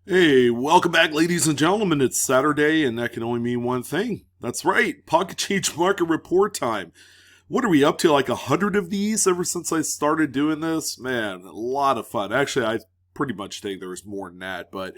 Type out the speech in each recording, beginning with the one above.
Hey, welcome back, ladies and gentlemen. It's Saturday, and that can only mean one thing. That's right, Pocket Change Market Report time. What are we up to? Like 100 of these ever since I started doing this? Man, a lot of fun. Actually, I pretty much think there's more than that. But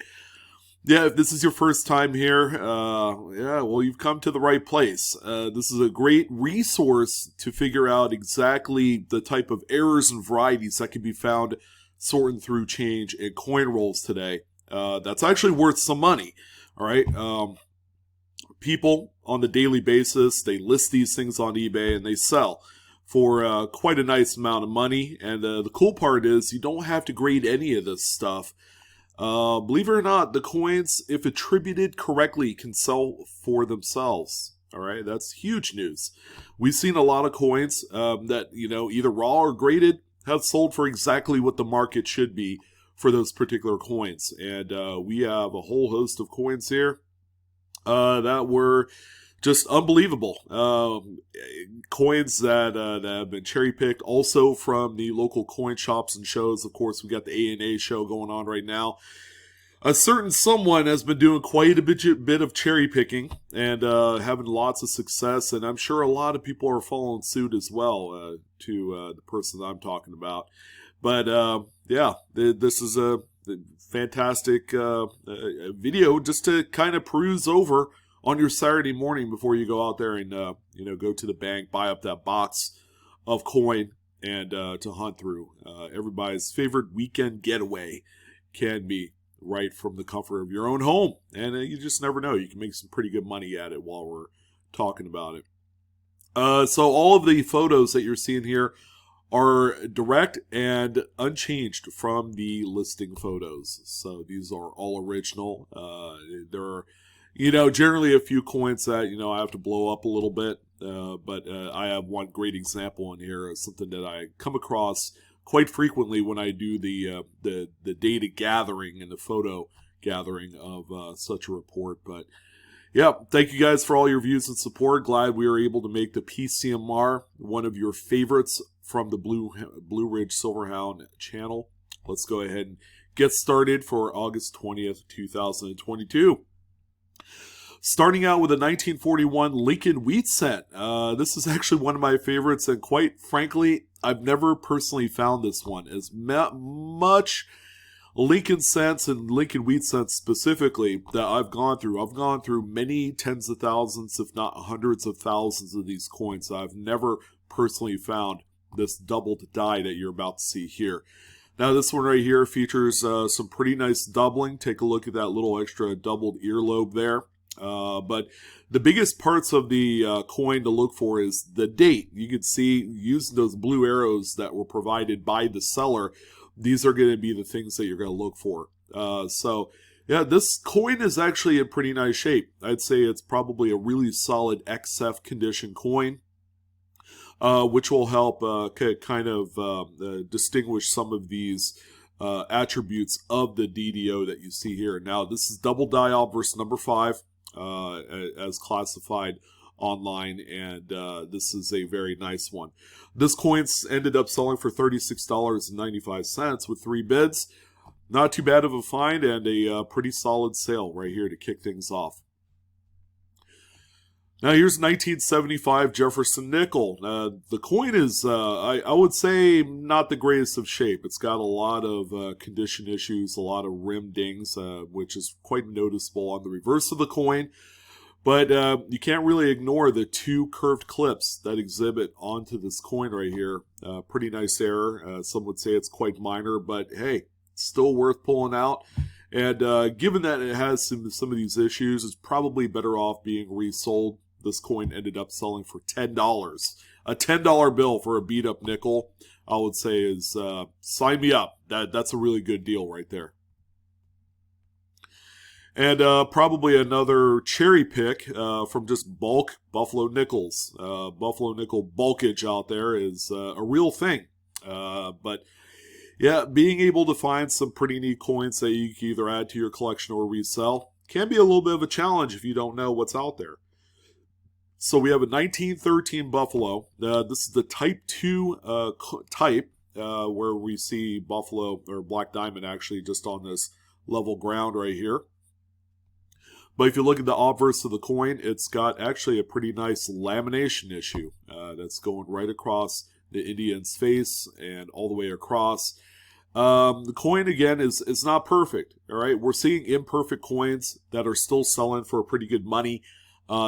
yeah, if this is your first time here, yeah, well, you've come to the right place. This is a great resource to figure out exactly the type of errors and varieties that can be found sorting through change and coin rolls today. That's actually worth some money. All right. People on the daily basis, they list these things on eBay and they sell for quite a nice amount of money. And the cool part is you don't have to grade any of this stuff. Believe it or not, the coins, if attributed correctly, can sell for themselves. All right, that's huge news. We've seen a lot of coins that, either raw or graded have sold for exactly what the market should be for those particular coins. And we have a whole host of coins here that were just unbelievable. Coins that have been cherry picked also from the local coin shops and shows. Of course, we got the ANA show going on right now. A certain someone has been doing quite a bit of cherry picking and having lots of success, and I'm sure a lot of people are following suit as well to the person that I'm talking about. But yeah, this is a fantastic video just to kind of peruse over on your Saturday morning before you go out there and go to the bank, buy up that box of coin, and to hunt through. Everybody's favorite weekend getaway can be right from the comfort of your own home, and you just never know. You can make some pretty good money at it while we're talking about it. So all of the photos that you're seeing here are direct and unchanged from the listing photos. So these are all original. There are, generally a few coins that, I have to blow up a little bit. But I have one great example in here, something that I come across quite frequently when I do the data gathering and the photo gathering of such a report. But yeah, thank you guys for all your views and support. Glad we were able to make the PCMR one of your favorites from the Blue Ridge Silverhound channel. Let's go ahead and get started for August 20th, 2022. Starting out with a 1941 Lincoln Wheat Cent. This is actually one of my favorites, and quite frankly, I've never personally found this one. As much Lincoln cents and Lincoln Wheat cents specifically that I've gone through. I've gone through many tens of thousands, if not hundreds of thousands of these coins. I've never personally found this doubled die that you're about to see here. Now this one right here features some pretty nice doubling. Take a look at that little extra doubled earlobe there. But the biggest parts of the coin to look for is the date. You can see using those blue arrows that were provided by the seller, these are going to be the things that you're going to look for. So yeah, this coin is actually in pretty nice shape. I'd say it's probably a really solid XF condition coin. Which will help kind of distinguish some of these attributes of the DDO that you see here. Now, this is double die obverse number 5 as classified online, and this is a very nice one. This coin ended up selling for $36.95 with 3 bids. Not too bad of a find and a pretty solid sale right here to kick things off. Now here's 1975 Jefferson nickel. The coin is, I would say, not the greatest of shape. It's got a lot of condition issues, a lot of rim dings, which is quite noticeable on the reverse of the coin. But you can't really ignore the 2 curved clips that exhibit onto this coin right here. Pretty nice error. Some would say it's quite minor, but hey, still worth pulling out. And given that it has some of these issues, it's probably better off being resold. This coin ended up selling for $10. A $10 bill for a beat up nickel, I would say, is sign me up. That's a really good deal right there. And probably another cherry pick from just bulk Buffalo nickels. Buffalo nickel bulkage out there is a real thing. But yeah, being able to find some pretty neat coins that you can either add to your collection or resell can be a little bit of a challenge if you don't know what's out there. So we have a 1913 Buffalo. This is the Type 2 type, where we see Buffalo, or Black Diamond actually, just on this level ground right here. But if you look at the obverse of the coin, it's got actually a pretty nice lamination issue that's going right across the Indian's face and all the way across. The coin, again, is not perfect. All right, we're seeing imperfect coins that are still selling for pretty good money.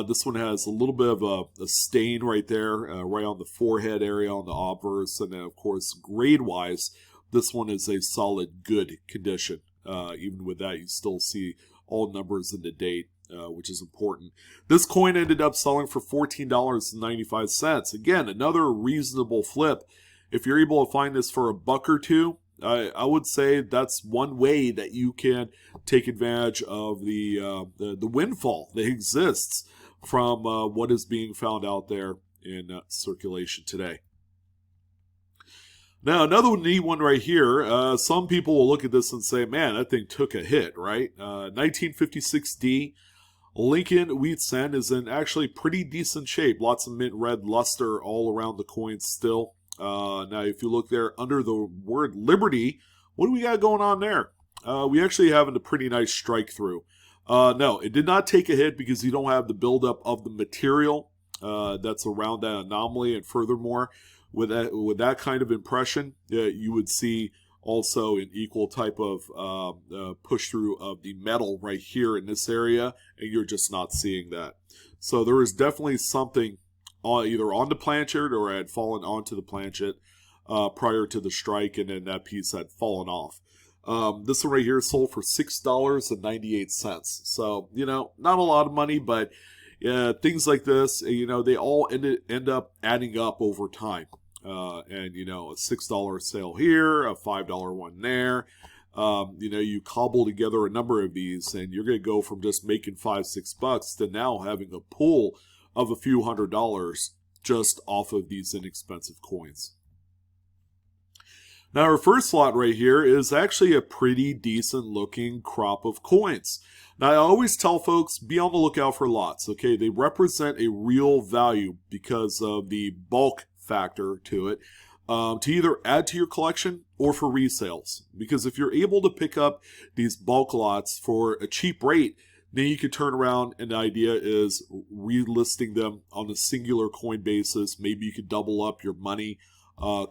This one has a little bit of a stain right there, right on the forehead area on the obverse. And then, of course, grade-wise, this one is a solid good condition. Even with that, you still see all numbers in the date, which is important. This coin ended up selling for $14.95. Again, another reasonable flip. If you're able to find this for $1 or $2, I would say that's one way that you can take advantage of the windfall that exists from what is being found out there in circulation today. Now, another neat one right here. Some people will look at this and say, man, that thing took a hit, right? 1956D Lincoln Wheat Cent is in actually pretty decent shape. Lots of mint red luster all around the coin still. Now, if you look there under the word Liberty, what do we got going on there? We actually have a pretty nice strike through. No, it did not take a hit because you don't have the buildup of the material that's around that anomaly. And furthermore, with that kind of impression, you would see also an equal type of push through of the metal right here in this area, and you're just not seeing that. So there is definitely something either on the planchet or had fallen onto the planchet prior to the strike, and then that piece had fallen off. This one right here sold for $6.98. So, not a lot of money, but things like this, they all end up adding up over time. And, a $6 sale here, a $5 one there. You cobble together a number of these, and you're going to go from just making $5-6 to now having a pool of a few $100s just off of these inexpensive coins. Now, our first lot right here is actually a pretty decent looking crop of coins. Now, I always tell folks, be on the lookout for lots, okay? They represent a real value because of the bulk factor to it, to either add to your collection or for resales. Because if you're able to pick up these bulk lots for a cheap rate, then you could turn around, and the idea is relisting them on a singular coin basis. Maybe you could double up your money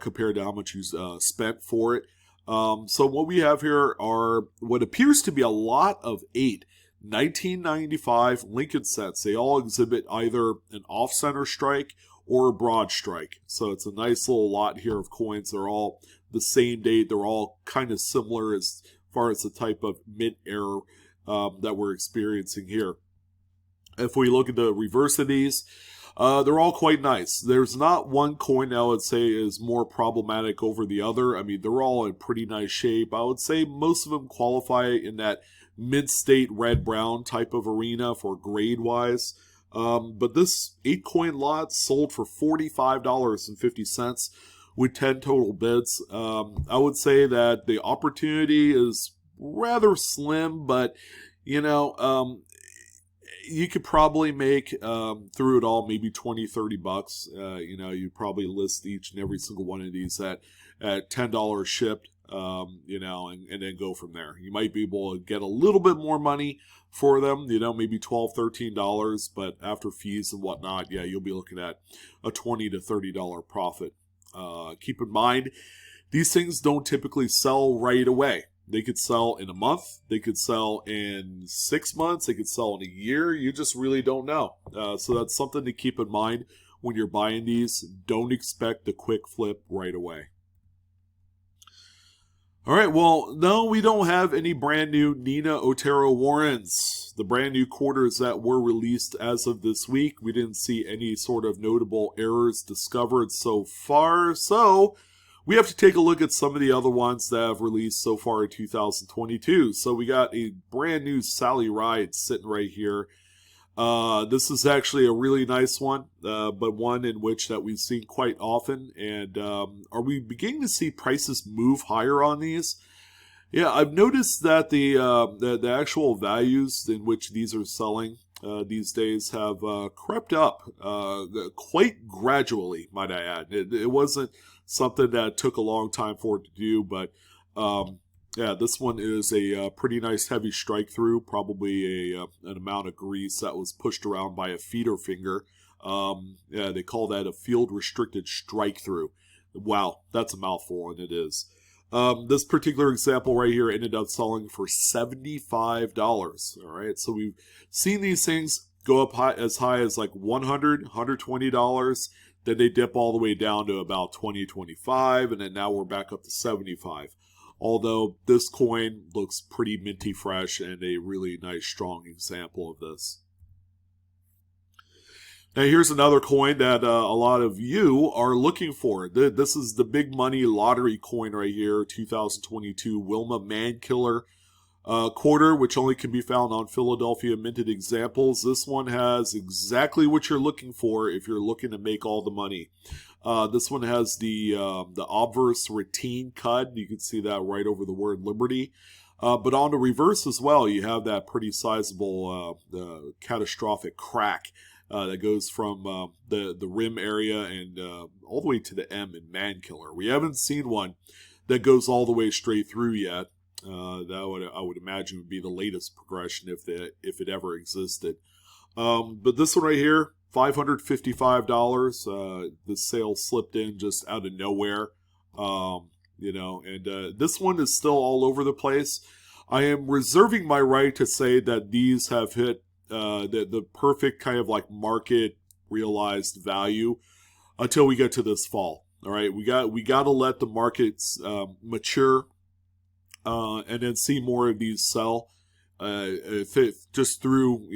compared to how much you spent for it. So what we have here are what appears to be a lot of 8 1995 Lincoln sets. They all exhibit either an off-center strike or a broad strike. So it's a nice little lot here of coins. They're all the same date. They're all kind of similar as far as the type of mint error that we're experiencing here. If we look at the reverse of these, they're all quite nice. There's not one coin I would say is more problematic over the other. I mean, they're all in pretty nice shape. I would say most of them qualify in that mid-state red-brown type of arena for grade-wise. But this 8-coin lot sold for $45.50 with 10 total bids. I would say that the opportunity is rather slim, but, you could probably make through it all maybe $20-$30. You probably list each and every single one of these at $10 shipped, and then go from there. You might be able to get a little bit more money for them, maybe $12-$13, but after fees and whatnot, you'll be looking at a $20 to $30 profit. Keep in mind, these things don't typically sell right away. They could sell in a month, they could sell in 6 months, they could sell in a year. You just really don't know. So that's something to keep in mind when you're buying these. Don't expect a quick flip right away. All right, well, no, we don't have any brand new Nina Otero Warrens. The brand new quarters that were released as of this week, we didn't see any sort of notable errors discovered so far. So we have to take a look at some of the other ones that have released so far in 2022. So we got a brand new Sally Ride sitting right here. This is actually a really nice one, but one in which that we've seen quite often. And are we beginning to see prices move higher on these? Yeah, I've noticed that the actual values in which these are selling these days have crept up quite gradually, might I add. It wasn't something that took a long time for it to do, but Yeah, this one is a pretty nice heavy strike through, probably an amount of grease that was pushed around by a feeder finger. Yeah, they call that a field restricted strike through. Wow, that's a mouthful, and it is. This particular example right here ended up selling for $75. All right, so we've seen these things go up as high as like $100, $120. Then they dip all the way down to about $20, $25, and then now we're back up to $75. Although this coin looks pretty minty fresh and a really nice strong example of this. Now here's another coin that a lot of you are looking for. This is the big money lottery coin right here, 2022 Wilma Mankiller quarter, which only can be found on Philadelphia minted examples. This one has exactly what you're looking for if you're looking to make all the money. This one has the obverse ratine cut. You can see that right over the word Liberty. But on the reverse as well, you have that pretty sizable catastrophic crack that goes from the rim area and all the way to the M in Mankiller. We haven't seen one that goes all the way straight through yet. That I would imagine would be the latest progression if it ever existed. But this one right here, $555. The sale slipped in just out of nowhere. This one is still all over the place. I am reserving my right to say that these have hit the perfect kind of like market realized value until we get to this fall. All right, we got to let the markets mature and then see more of these sell. Just through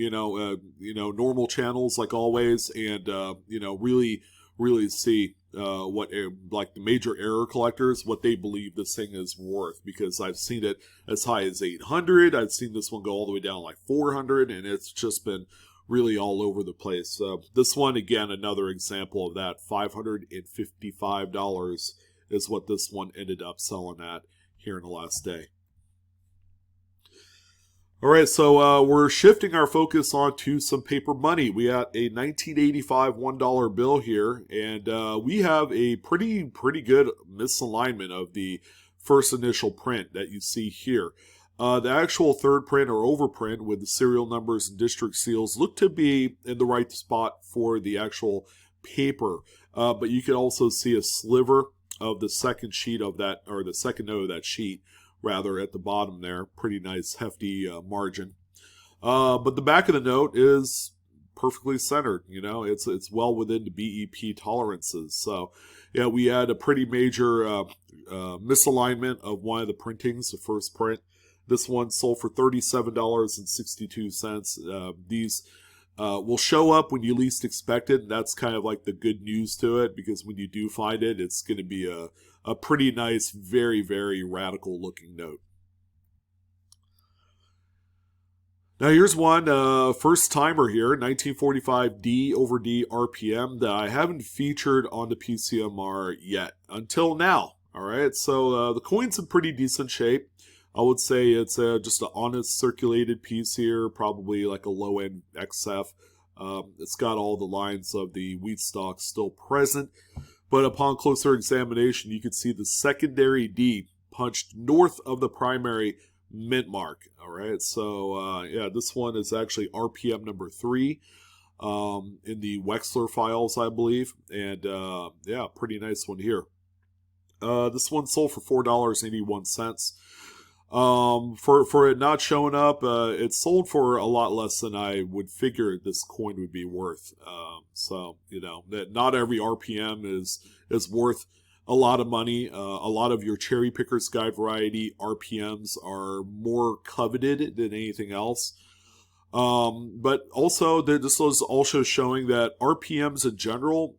normal channels like always, and really see what like the major error collectors, what they believe this thing is worth, because I've seen it as high as 800. I've seen this one go all the way down like 400, and it's just been really all over the place. This one, again, another example of that. $555 is what this one ended up selling at here in the last day. All right, so we're shifting our focus onto some paper money. We got a 1985 $1 bill here, and we have a pretty good misalignment of the first initial print that you see here. The actual third print or overprint with the serial numbers and district seals look to be in the right spot for the actual paper, but you can also see a sliver of the second sheet of that, or the second note of that sheet, rather, at the bottom there. Pretty nice hefty margin. But the back of the note is perfectly centered. It's well within the BEP tolerances. So yeah, we had a pretty major misalignment of one of the printings, the first print. This one sold for $37.62. These will show up when you least expect it. And that's kind of like the good news to it, because when you do find it, it's going to be a pretty nice, very, very radical looking note. Now here's one, first timer here, 1945 D over D RPM that I haven't featured on the PCMR yet, until now. All right, so the coin's in pretty decent shape. I would say it's just an honest circulated piece here, probably like a low-end XF. It's got all the lines of the wheat stock still present. But upon closer examination, you can see the secondary D punched north of the primary mint mark. All right, so yeah, this one is actually RPM number 3 in the Wexler files, I believe. And yeah, pretty nice one here. This one sold for $4.81. For it not showing up, it sold for a lot less than I would figure this coin would be worth. So that not every RPM is worth a lot of money. A lot of your cherry pickers guide variety RPMs are more coveted than anything else. But also this was also showing that RPMs in general,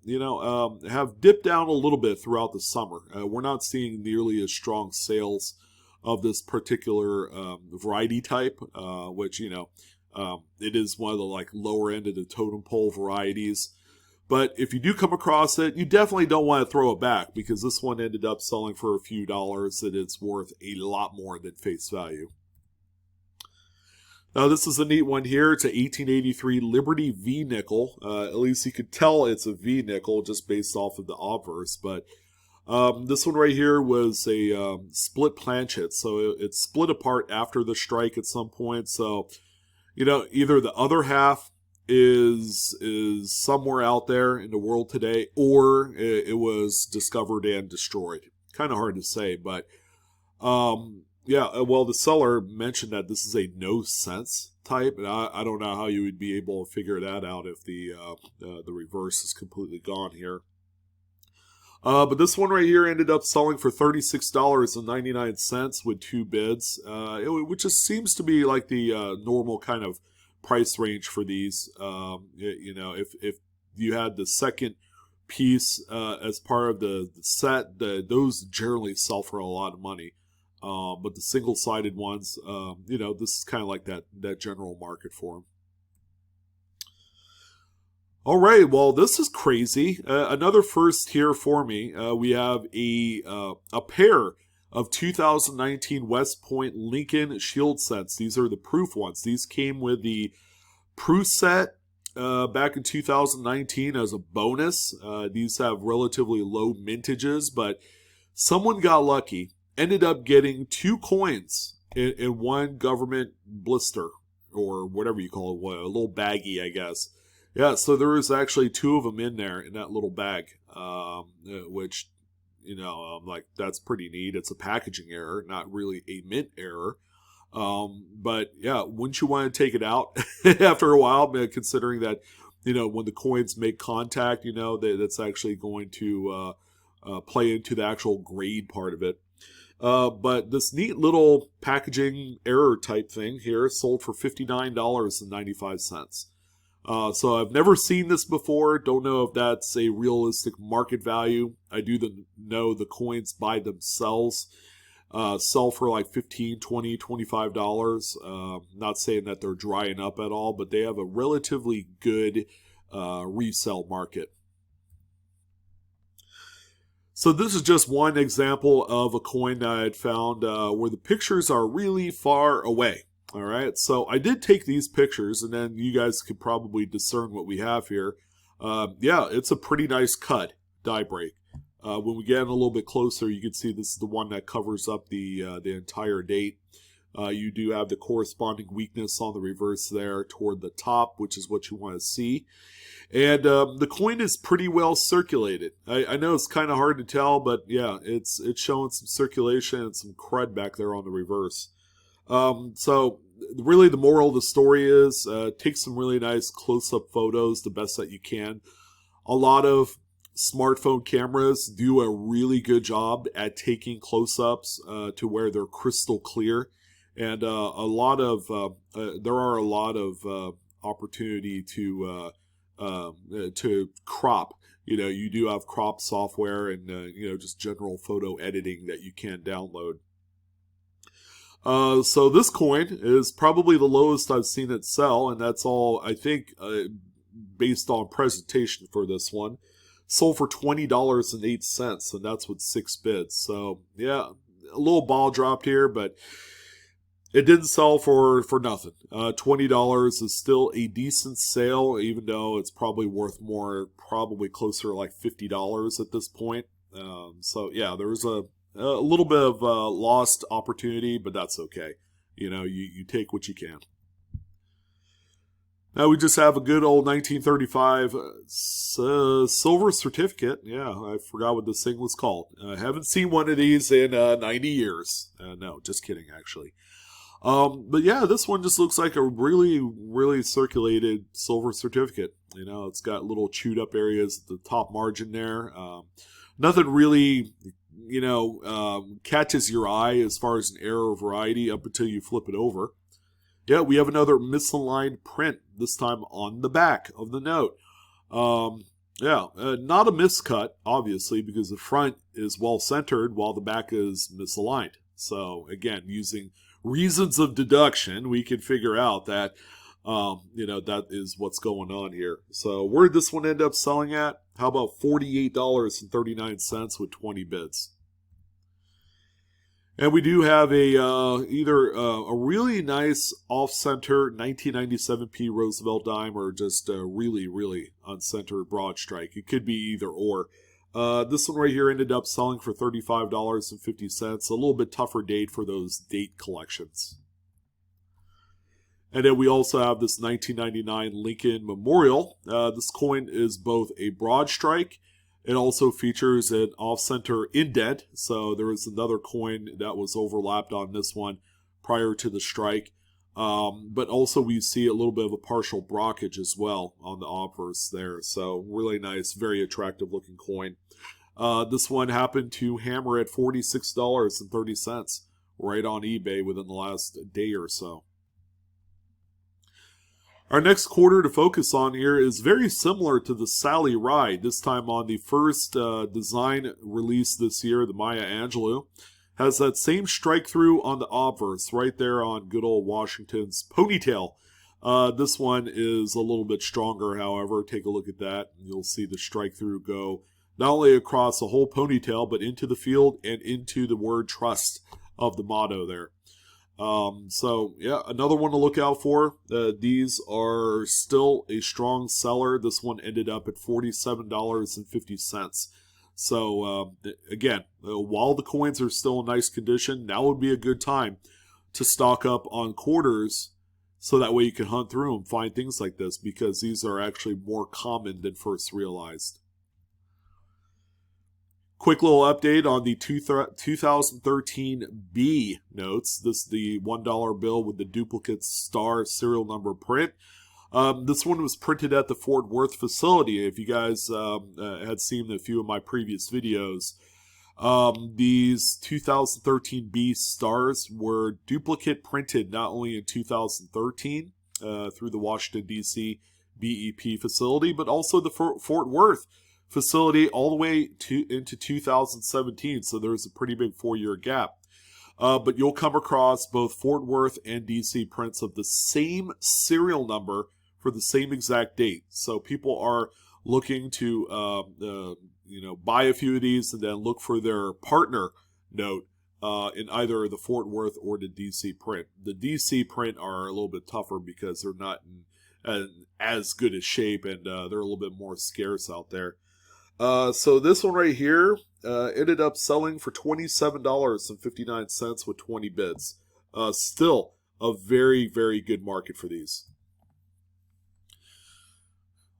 have dipped down a little bit throughout the summer. We're not seeing nearly as strong sales of this particular variety type, which it is one of the like lower end of the totem pole varieties. But if you do come across it, you definitely don't want to throw it back, because this one ended up selling for a few dollars and it's worth a lot more than face value. Now this is a neat one here. It's a 1883 Liberty V nickel. At least you could tell it's a V nickel just based off of the obverse, but This one right here was a split planchet, so it split apart after the strike at some point. So, either the other half is somewhere out there in the world today, or it was discovered and destroyed. Kind of hard to say, but yeah. Well, the seller mentioned that this is a no sense type, and I don't know how you would be able to figure that out if the reverse is completely gone here. But this one right here ended up selling for $36.99 with 2 bids, which just seems to be like the normal kind of price range for these. If you had the second piece as part of the set, those generally sell for a lot of money. But the single-sided ones, this is kind of like that general market for them. All right, well, this is crazy. Another first here for me. We have a pair of 2019 West Point Lincoln Shield sets. These are the proof ones. These came with the proof set back in 2019 as a bonus. These have relatively low mintages, but someone got lucky. Ended up getting 2 coins in one government blister, or whatever you call it, a little baggie, I guess. Yeah, so there was actually 2 of them in there in that little bag, which, I'm like, that's pretty neat. It's a packaging error, not really a mint error. But yeah, wouldn't you want to take it out after a while, considering that, when the coins make contact, that's actually going to play into the actual grade part of it. But this neat little packaging error type thing here sold for $59.95. So I've never seen this before. Don't know if that's a realistic market value. I do know the coins by themselves sell for like $15, $20, $25. Not saying that they're drying up at all, but they have a relatively good resale market. So this is just one example of a coin that I had found where the pictures are really far away. All right, so I did take these pictures, and then you guys could probably discern what we have here. Yeah, it's a pretty nice cut, die break. When we get in a little bit closer, you can see this is the one that covers up the entire date. You do have the corresponding weakness on the reverse there toward the top, which is what you want to see. And the coin is pretty well circulated. I know it's kind of hard to tell, but yeah, it's showing some circulation and some crud back there on the reverse. So really the moral of the story is take some really nice close-up photos the best that you can. A lot of smartphone cameras do a really good job at taking close-ups to where they're crystal clear, and there are a lot of opportunity to crop. You do have crop software and just general photo editing that you can download. So this coin is probably the lowest I've seen it sell, and that's all, I think, based on presentation for this one. Sold for $20.08, and that's with 6 bids. So, yeah, a little ball dropped here, but it didn't sell for nothing. $20 is still a decent sale, even though it's probably worth more, probably closer to like $50 at this point. So, yeah, there was a little bit of lost opportunity, but that's okay. You take what you can. Now we just have a good old 1935 silver certificate. Yeah, I forgot what this thing was called. I haven't seen one of these in 90 years. No, just kidding, actually. But yeah, this one just looks like a really, really circulated silver certificate. It's got little chewed up areas at the top margin there. Nothing really catches your eye as far as an error variety up until you flip it over. Yeah, we have another misaligned print, this time on the back of the note. Not a miscut, obviously, because the front is well centered while the back is misaligned. So, again, using reasons of deduction, we can figure out that, that is what's going on here. So, where did this one end up selling at? How about $48.39 with 20 bids? And we do have either a really nice off-center 1997p Roosevelt dime or just a really, really uncentered broad strike. It could be either or. This one right here ended up selling for $35.50. A little bit tougher date for those date collections. And then we also have this 1999 Lincoln Memorial. This coin is both a broad strike. It also features an off-center indent. So there was another coin that was overlapped on this one prior to the strike. But also we see a little bit of a partial brockage as well on the obverse there. So really nice, very attractive looking coin. This one happened to hammer at $46.30 right on eBay within the last day or so. Our next quarter to focus on here is very similar to the Sally Ride, this time on the first design release this year, the Maya Angelou. Has that same strike through on the obverse, right there on good old Washington's ponytail. This one is a little bit stronger, however. Take a look at that, and you'll see the strike through go not only across the whole ponytail, but into the field and into the word trust of the motto there. So, yeah, another one to look out for. These are still a strong seller. This one ended up at $47.50. So, again, while the coins are still in nice condition, now would be a good time to stock up on quarters so that way you can hunt through and find things like this, because these are actually more common than first realized. Quick little update on the 2013 B notes. This is the $1 bill with the duplicate star serial number print. This one was printed at the Fort Worth facility. If you guys had seen a few of my previous videos, these 2013 B stars were duplicate printed not only in 2013 through the Washington, D.C. BEP facility, but also the Fort Worth facility all the way into 2017. So there's a pretty big 4-year gap. But you'll come across both Fort Worth and DC prints of the same serial number for the same exact date. So people are looking to buy a few of these and then look for their partner note in either the Fort Worth or the DC print. The DC print are a little bit tougher because they're not in as good a shape, and they're a little bit more scarce out there. So this one right here ended up selling for $27.59 with 20 bids. Still a very, very good market for these.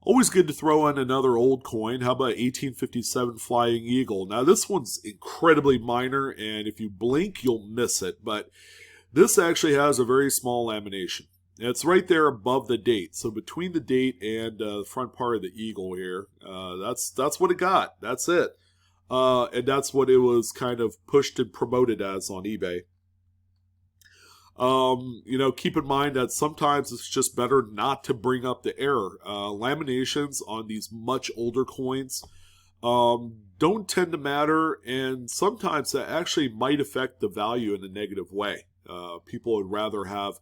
Always good to throw in another old coin. How about 1857 Flying Eagle? Now this one's incredibly minor, and if you blink, you'll miss it. But this actually has a very small lamination. It's right there above the date. So between the date and the front part of the eagle here, that's what it got. That's it. And that's what it was kind of pushed and promoted as on eBay. Keep in mind that sometimes it's just better not to bring up the error. Laminations on these much older coins don't tend to matter, and sometimes that actually might affect the value in a negative way. People would rather have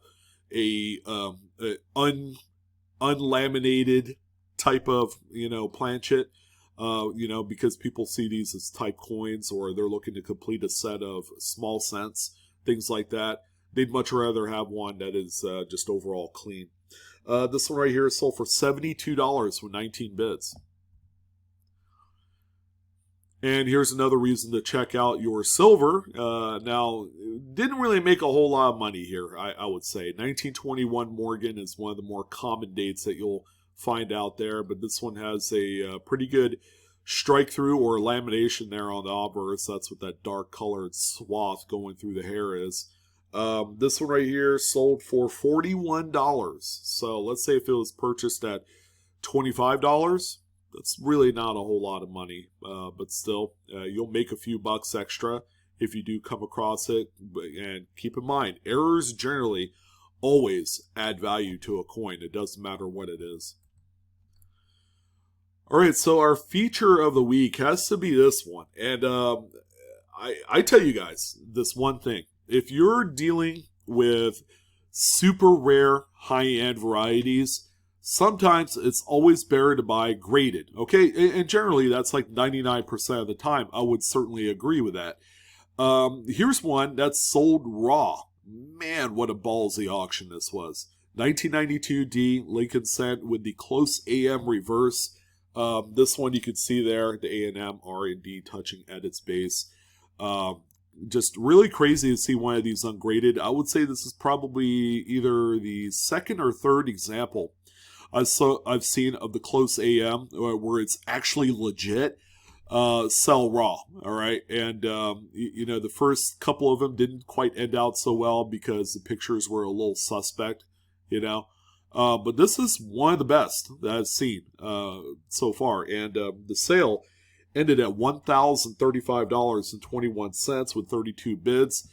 a unlaminated type of planchet, because people see these as type coins, or they're looking to complete a set of small cents, things like that. They'd much rather have one that is just overall clean. This one right here is sold for $72 with 19 bids. And here's another reason to check out your silver. Now, didn't really make a whole lot of money here, I would say. 1921 Morgan is one of the more common dates that you'll find out there, but this one has a pretty good strike through or lamination there on the obverse. That's what that dark colored swath going through the hair is. This one right here sold for $41. So let's say if it was purchased at $25, that's really not a whole lot of money, but still, you'll make a few bucks extra if you do come across it. And keep in mind, errors generally always add value to a coin. It doesn't matter what it is. All right, so our feature of the week has to be this one. And I tell you guys this one thing. If you're dealing with super rare high-end varieties, sometimes it's always better to buy graded, okay? And generally, that's like 99% of the time. I would certainly agree with that. Here's one that's sold raw. Man, what a ballsy auction this was. 1992 D Lincoln Cent with the close AM reverse. This one you can see there, the A&M R&D touching at its base. Just really crazy to see one of these ungraded. I would say this is probably either the second or third example I've seen of the close AM where it's actually legit. Sell raw, all right? And, the first couple of them didn't quite end out so well because the pictures were a little suspect, but this is one of the best that I've seen so far. And the sale ended at $1,035.21 with 32 bids.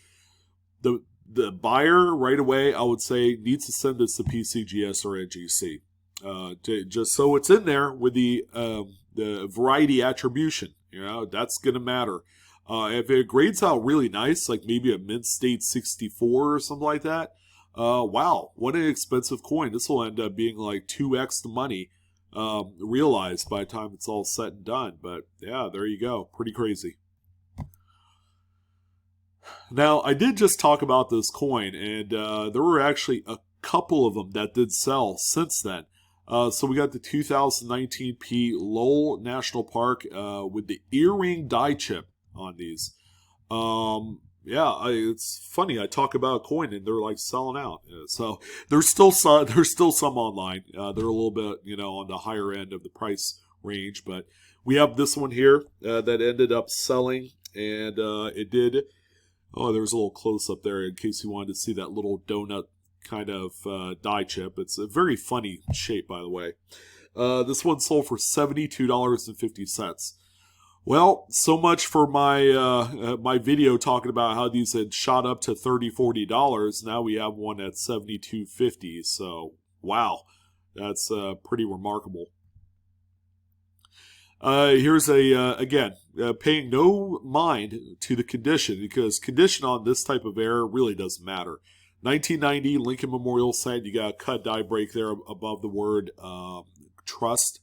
The buyer right away, I would say, needs to send this to PCGS or NGC. Just so it's in there with the variety attribution, that's going to matter. If it grades out really nice, like maybe a mint state 64 or something like that, wow, what an expensive coin. This will end up being like 2x the money realized by the time it's all said and done. But yeah, there you go. Pretty crazy. Now, I did just talk about this coin, and there were actually a couple of them that did sell since then. So we got the 2019 P Lowell National Park with the earring die chip on these. It's funny. I talk about a coin and they're like selling out. So there's still some online. They're a little bit on the higher end of the price range, but we have this one here that ended up selling, and it did. Oh, there was a little close up there in case you wanted to see that little donut kind of die chip. It's a very funny shape, by the way. This one sold for $72.50. Well, so much for my my video talking about how these had shot up to $30-$40. Now we have one at $72.50. So wow, that's pretty remarkable. Here's again, paying no mind to the condition, because condition on this type of error really doesn't matter. 1990 Lincoln Memorial Center, you got a cut die break there above the word trust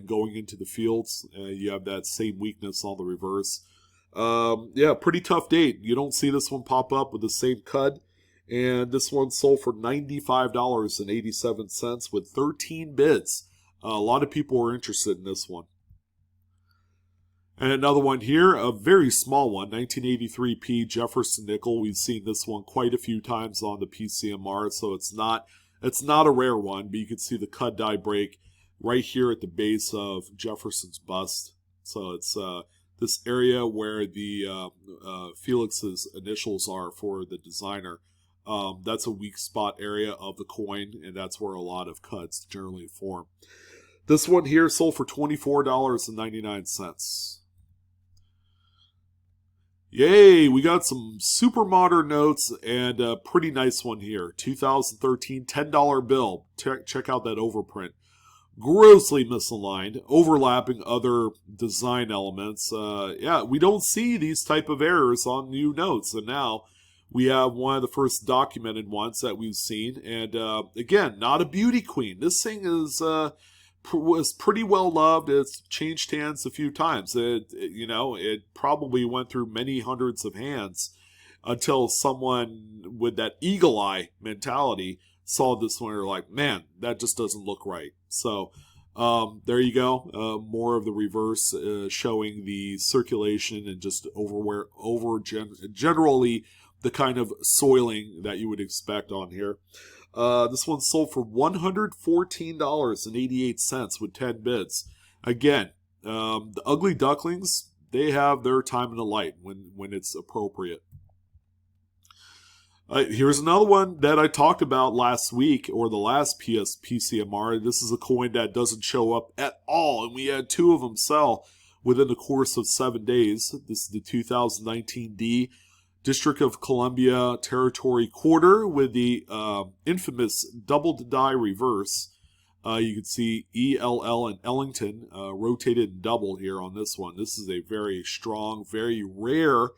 going into the fields. You have that same weakness on the reverse. Pretty tough date. You don't see this one pop up with the same cut. And this one sold for $95.87 with 13 bids. A lot of people were interested in this one. And another one here, a very small one, 1983 P Jefferson nickel. We've seen this one quite a few times on the PCMR, so it's not a rare one, but you can see the cut die break right here at the base of Jefferson's bust. So it's this area where the Felix's initials are for the designer. That's a weak spot area of the coin, and that's where a lot of cuts generally form. This one here sold for $24.99. Yay, we got some super modern notes and a pretty nice one here. 2013 $10 bill. Check out that overprint. Grossly misaligned, overlapping other design elements. We don't see these type of errors on new notes, and now we have one of the first documented ones that we've seen. And again, not a beauty queen. This thing was pretty well loved. It's changed hands a few times. It probably went through many hundreds of hands until someone with that eagle eye mentality saw this one and were like, man, that just doesn't look right. So there you go. More of the reverse showing the circulation and just generally the kind of soiling that you would expect on here. This one sold for $114.88 with 10 bids. Again, the ugly ducklings, they have their time in the light when it's appropriate. Here's another one that I talked about last week, or the last PCMR. This is a coin that doesn't show up at all, and we had two of them sell within the course of 7 days. This is the 2019 D District of Columbia Territory Quarter with the infamous doubled die reverse. You can see ELL and Ellington rotated and double here on this one. This is a very strong, very rare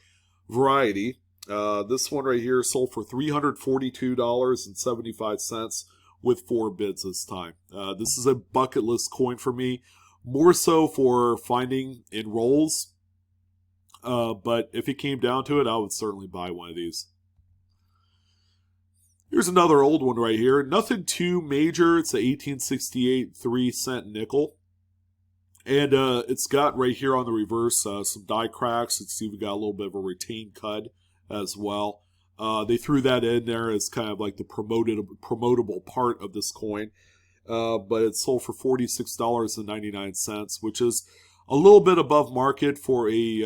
variety. This one right here sold for $342.75 with 4 bids this time. This is a bucket list coin for me, more so for finding in rolls. But if it came down to it, I would certainly buy one of these. Here's another old one right here. Nothing too major. It's a 1868 3-cent nickel. And it's got right here on the reverse some die cracks. It's even got a little bit of a retained cud as well. They threw that in there as kind of like the promotable part of this coin. But it sold for $46.99, which is a little bit above market for a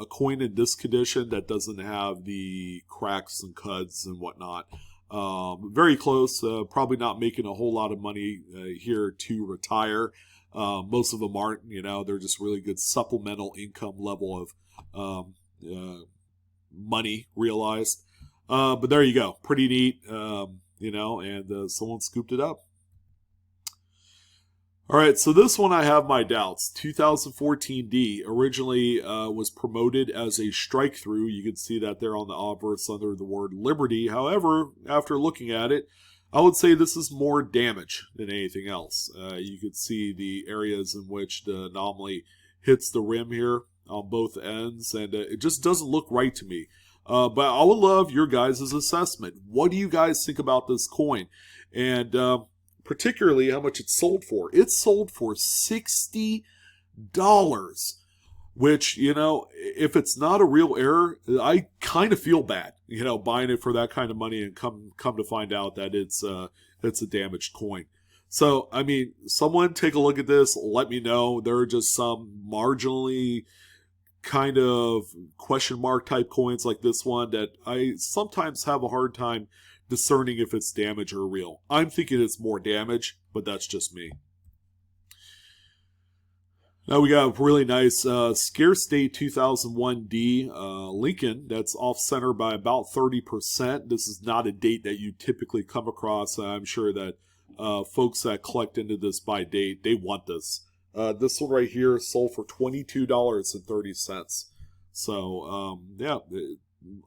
coin in this condition that doesn't have the cracks and cuds and whatnot. Very close. Probably not making a whole lot of money here to retire. Most of them aren't. They're just really good supplemental income level of money realized. But there you go. Pretty neat. And someone scooped it up. All right, so this one I have my doubts. 2014D originally was promoted as a strike through. You can see that there on the obverse under the word Liberty. However, after looking at it, I would say this is more damage than anything else. You can see the areas in which the anomaly hits the rim here on both ends, and it just doesn't look right to me. But I would love your guys' assessment. What do you guys think about this coin? And particularly how much it sold for. It sold for $60, which, if it's not a real error, I kind of feel bad, buying it for that kind of money and come to find out that it's a damaged coin. So, I mean, someone take a look at this, let me know. There are just some marginally kind of question mark type coins like this one that I sometimes have a hard time discerning if it's damage or real. I'm thinking it's more damage, but that's just me. Now we got a really nice Scarce Date 2001D Lincoln that's off center by about 30%. This is not a date that you typically come across. I'm sure that folks that collect into this by date, they want this. This one right here sold for $22.30. So, yeah,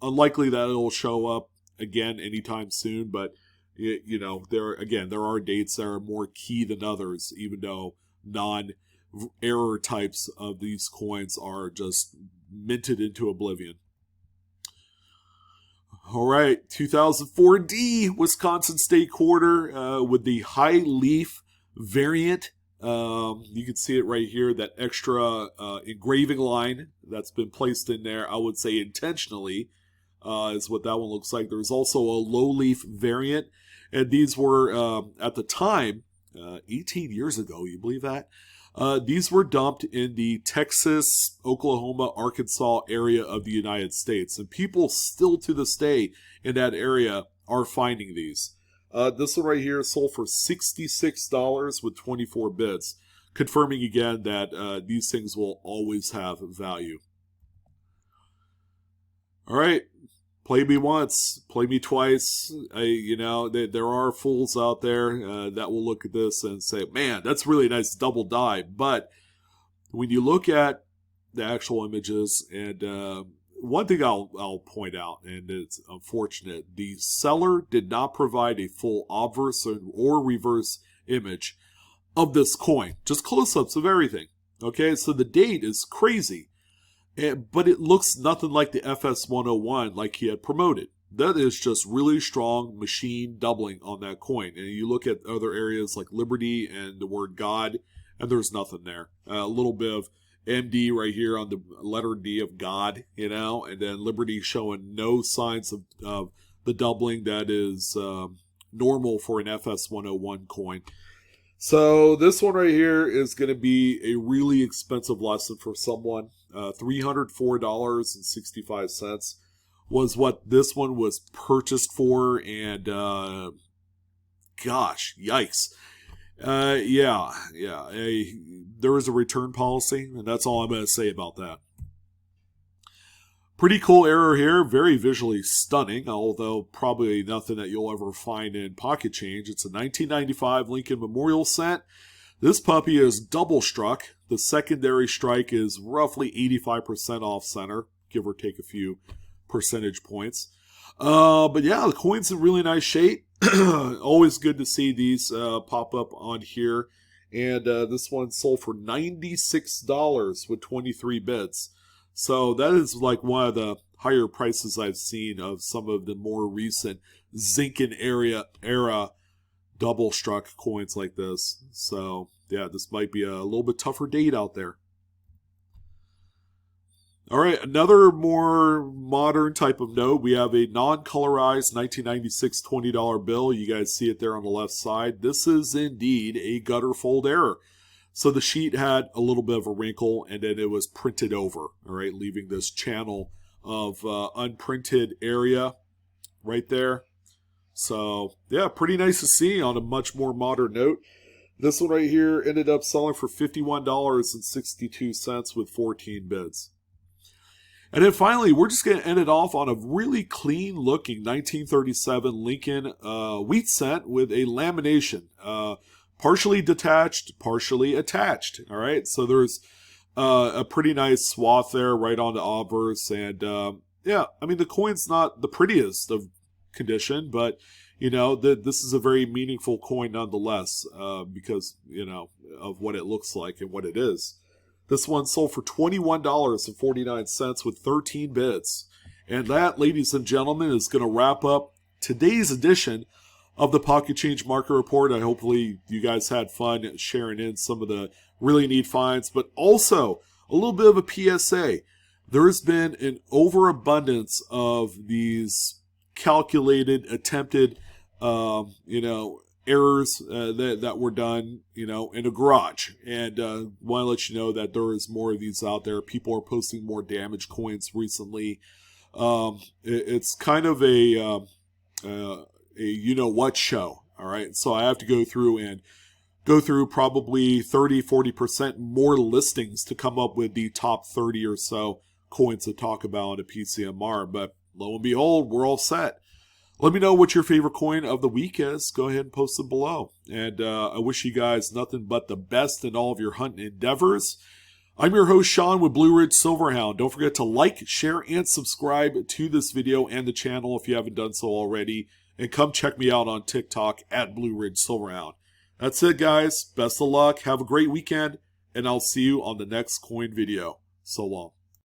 unlikely that it'll show up again anytime soon, but there are dates that are more key than others, even though non-error types of these coins are just minted into oblivion. All right, 2004D Wisconsin State Quarter with the high leaf variant. You can see it right here, that extra engraving line that's been placed in there, I would say intentionally, is what that one looks like. There's also a low leaf variant, and these were at the time 18 years ago. You believe that? These were dumped in the Texas, Oklahoma, Arkansas area of the United States, and people still to this day in that area are finding these. This one right here sold for $66 with 24 bits, confirming again that these things will always have value. All right, play me once, play me twice. There are fools out there that will look at this and say, man, that's really nice double die. But when you look at the actual images, and one thing I'll point out, and it's unfortunate, the seller did not provide a full obverse or reverse image of this coin, just close-ups of everything. Okay, so the date is crazy. But it looks nothing like the FS101 like he had promoted. That is just really strong machine doubling on that coin. And you look at other areas like Liberty and the word God, and there's nothing there. A little bit of MD right here on the letter D of God, and then Liberty showing no signs of the doubling that is normal for an FS101 coin. So this one right here is going to be a really expensive lesson for someone. $304.65 was what this one was purchased for, and gosh, yikes. There is a return policy, and that's all I'm going to say about that. Pretty cool error here, very visually stunning, although probably nothing that you'll ever find in pocket change. It's a 1995 Lincoln Memorial Cent. This puppy is double struck. The secondary strike is roughly 85% off center, give or take a few percentage points. But yeah, the coin's in really nice shape. Always good to see these pop up on here. And this one sold for $96 with 23 bits. So that is like one of the higher prices I've seen of some of the more recent Zinken era double struck coins like this. So yeah, this might be a little bit tougher date out there. All right, another more modern type of note. We have a non-colorized 1996 $20 bill. You guys see it there on the left side. This is indeed a gutter fold error. So the sheet had a little bit of a wrinkle, and then it was printed over, all right, leaving this channel of unprinted area right there. So, yeah, pretty nice to see on a much more modern note. This one right here ended up selling for $51.62 with 14 bids. And then finally, we're just going to end it off on a really clean-looking 1937 Lincoln wheat cent with a lamination. Partially detached, partially attached. All right, so there's a pretty nice swath there right on the obverse. And, yeah, I mean, the coin's not the prettiest of condition, but, you know, this is a very meaningful coin nonetheless because, you know, of what it looks like and what it is. This one sold for $21.49 with 13 bids. And that, ladies and gentlemen, is going to wrap up today's edition of the Pocket Change Market Report. Hopefully you guys had fun sharing in some of the really neat finds, but also a little bit of a PSA. There has been an overabundance of these calculated, attempted, errors that were done, in a garage. And want to let you know that there is more of these out there. People are posting more damaged coins recently. It's kind of a you-know-what show, all right? So I have to go through probably 30-40% more listings to come up with the top 30 or so coins to talk about on a PCMR. But lo and behold, we're all set. Let me know what your favorite coin of the week is. Go ahead and post it below. And I wish you guys nothing but the best in all of your hunting endeavors. I'm your host, Sean, with Blue Ridge Silverhound. Don't forget to like, share, and subscribe to this video and the channel if you haven't done so already. And come check me out on TikTok at Blue Ridge Silverhound. That's it, guys. Best of luck. Have a great weekend. And I'll see you on the next coin video. So long.